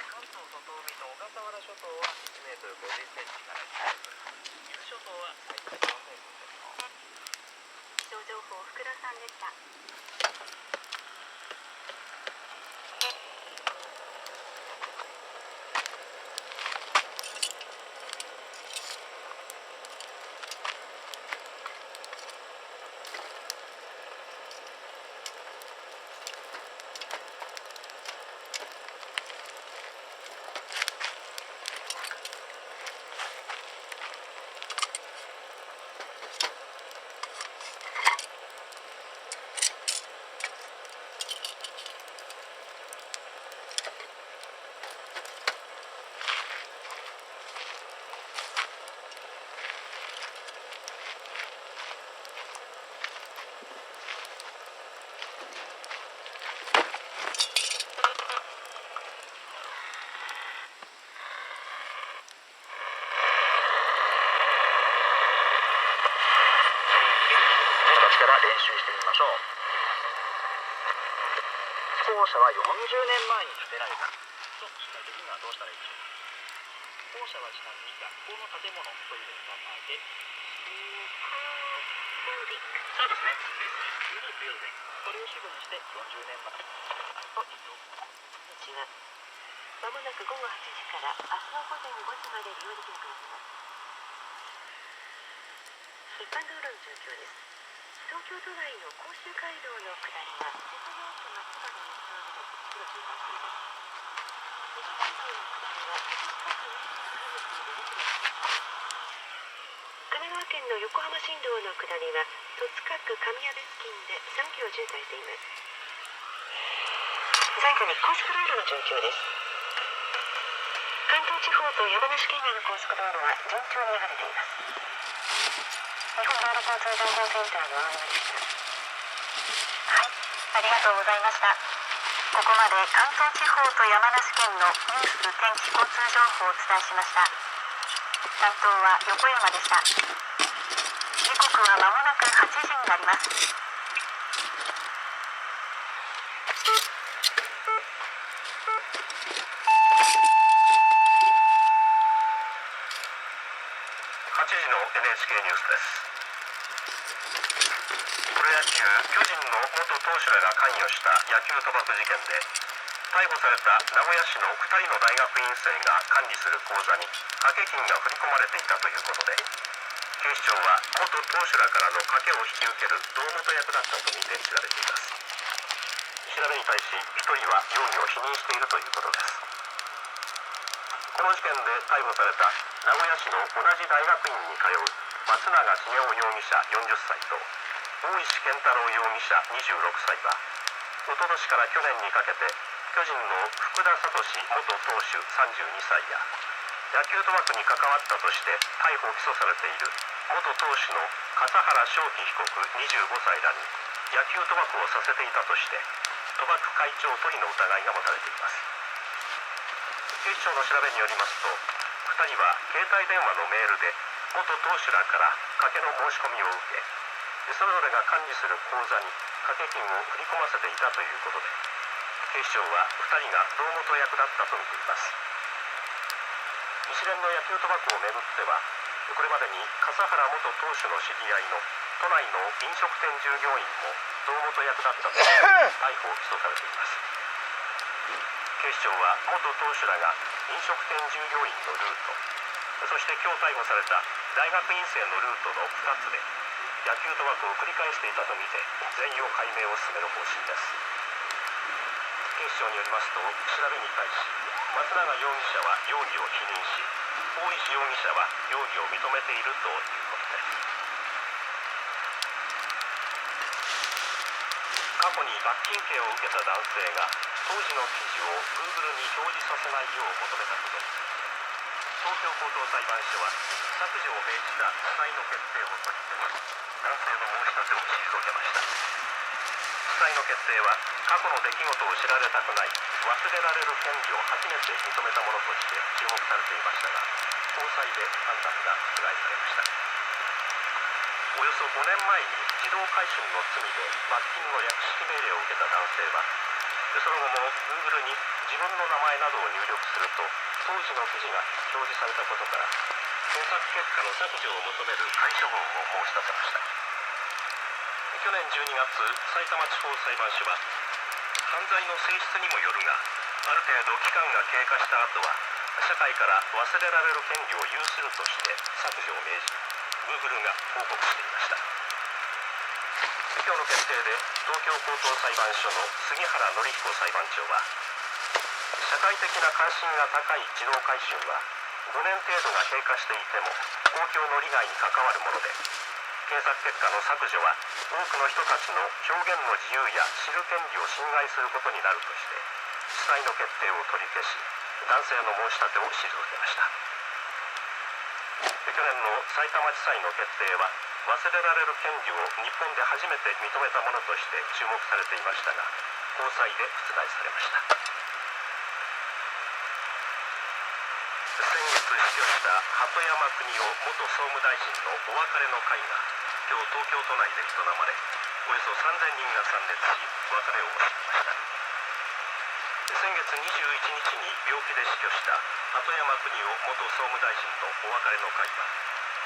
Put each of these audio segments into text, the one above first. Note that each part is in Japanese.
関東外海と小笠原諸島は1メートル50センチから2メートル、伊豆諸島は最大4メートルです。気象情報福田さんでした。練習してみましょう。校舎は40年前に建てられたとした時にはどうしたらいいでしょうか。校舎はちなみに学校の建物という意味を考えて、そうですね。これを主語にして40年前と言う。道はまもなく午後8時から明日の午前5時まで利用できなくなります。一般道路の状況です。東京都内の甲州街道の下りは瀬戸大橋松原の上で黒渋滞しています。西街道の下りは葛飾区西区に出てきます。神奈川県の横浜新道の下りは戸塚区神谷部付近で3キロ渋滞しています。最後に高速道路の状況です。関東地方と山梨県内の高速道路は順調に流れています。日本道路交通情報センターの青山でした。はい、ありがとうございました。ここまで関東地方と山梨県のニュース、天気、交通情報をお伝えしました。担当は横山でした。時刻はまもなく8時になります。8時の NHK ニュースです。プロ野球巨人の元投手らが関与した野球賭博事件で、逮捕された名古屋市の2人の大学院生が管理する口座に掛け金が振り込まれていたということで、警視庁は元投手らからの賭けを引き受ける胴元役だったとみて調べています。調べに対し1人は容疑を否認しているということです。この事件で逮捕された名古屋市の同じ大学院に通う松永茂雄容疑者40歳と大石健太郎容疑者26歳は、おととしから去年にかけて巨人の福田聡元投手32歳や野球賭博に関わったとして逮捕・起訴されている元投手の笠原翔輝被告25歳らに野球賭博をさせていたとして賭博会長取りの疑いが持たれています。警視庁の調べによりますと、2人は携帯電話のメールで元投手らから賭けの申し込みを受け、それぞれが管理する口座に掛け金を振り込ませていたということで、警視庁は2人が胴元役だったと見ています。一連の野球賭博をめぐっては、これまでに笠原元投手の知り合いの都内の飲食店従業員も胴元役だったとして逮捕・起訴されています。警視庁は元投手らが飲食店従業員のルート、そして今日逮捕された大学院生のルートの2つで野球賭博を繰り返していたとみて全容解明を進める方針です。警視庁によりますと、調べに対し松永容疑者は容疑を否認し、大石容疑者は容疑を認めているということです。過去に罰金刑を受けた男性が当時の記事を Google に表示させないよう求めたことについて、東京高等裁判所は削除を命じた地裁の決定を取り消し、男性の申し立てを退けました。地裁の決定は過去の出来事を知られたくない、忘れられる権利を初めて認めたものとして注目されていましたが、高裁で判断が覆されました。同およそ5年前に自動回春の罪で罰金の略式命令を受けた男性は、その後も Google に自分の名前などを入力すると当時の記事が表示されたことから、検索結果の削除を求める仮処分を申し出せました。去年12月、さいたま地方裁判所は、犯罪の性質にもよるが、ある程度期間が経過した後は社会から忘れられる権利を有するとして削除を命じ、 Google が報告していました。今日の決定で東京高等裁判所の杉原紀彦裁判長は、社会的な関心が高い自動回春は5年程度が経過していても公共の利害に関わるもので、検索結果の削除は多くの人たちの表現の自由や知る権利を侵害することになるとして、地裁の決定を取り消し、男性の申し立てを退けました。去年のさいたま地裁の決定は、忘れられる権利を日本で初めて認めたものとして注目されていましたが、高裁で覆されました。先月死去した鳩山邦夫元総務大臣のお別れの会が今日東京都内で営まれ、およそ3000人が参列し別れを惜しみました。先月21日に病気で死去した鳩山邦夫元総務大臣のお別れの会は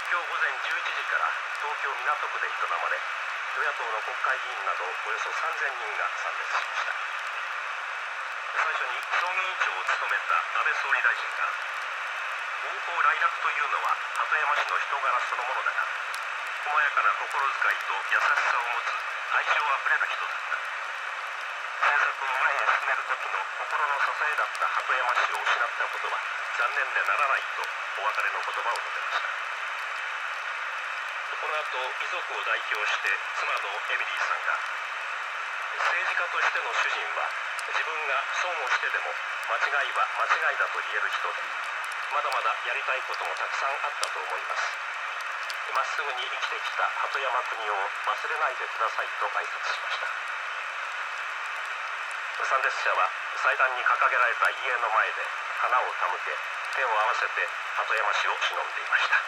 今日午前11時から東京港区で営まれ、与野党の国会議員などおよそ3000人が参列しました。最初に葬儀委員長を務めた安倍総理大臣が、暴行来楽というのは鳩山氏の人柄そのものだが、細やかな心遣いと優しさを持つ愛情あふれる人だった。政策を前へ進める時の心の支えだった鳩山氏を失ったことは残念でならないとお別れの言葉を述べました。この後、遺族を代表して妻のエミリーさんが、政治家としての主人は自分が損をしてでも間違いは間違いだと言える人で、まだまだやりたいこともたくさんあったと思います。まっすぐに生きてきた鳩山邦夫を忘れないでくださいと挨拶しました。参列者は祭壇に掲げられた遺影の前で花を手向け、手を合わせて鳩山氏を偲んでいました。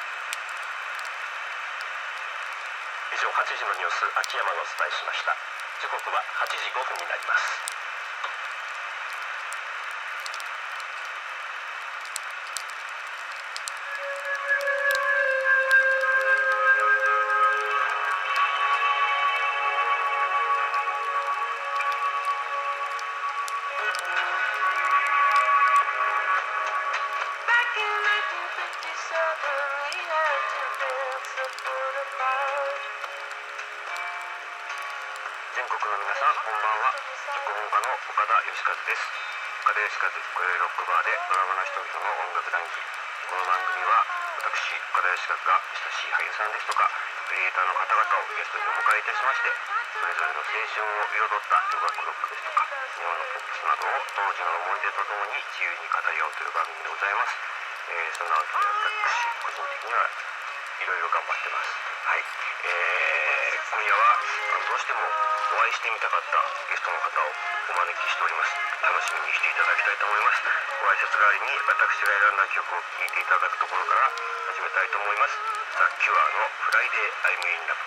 以上、8時のニュース、秋山がお伝えしました。時刻は8時5分になります。全国の皆さん、こんばんは。脚本家の岡田義和です。岡田義和ウクレレロックバーでドラマの人々の音楽談義。この番組は私岡田義和が親しい俳優さんですとかクリエイターの方々をゲストにお迎えいたしまして、それぞれの青春を彩った洋楽ロックですとか日本のポップスなどを当時の思い出とともに自由に語り合おうという番組でございます。そんなわけで私個人的にはいろいろ頑張ってます。はい、今夜はどうしてもお会いしてみたかったゲストの方をお招きしております。楽しみにしていただきたいと思います。ご挨拶代わりに私が選んだ曲を聴いていただくところから始めたいと思います。ザ・キュアのフライデー・アイム・イン・ラブ。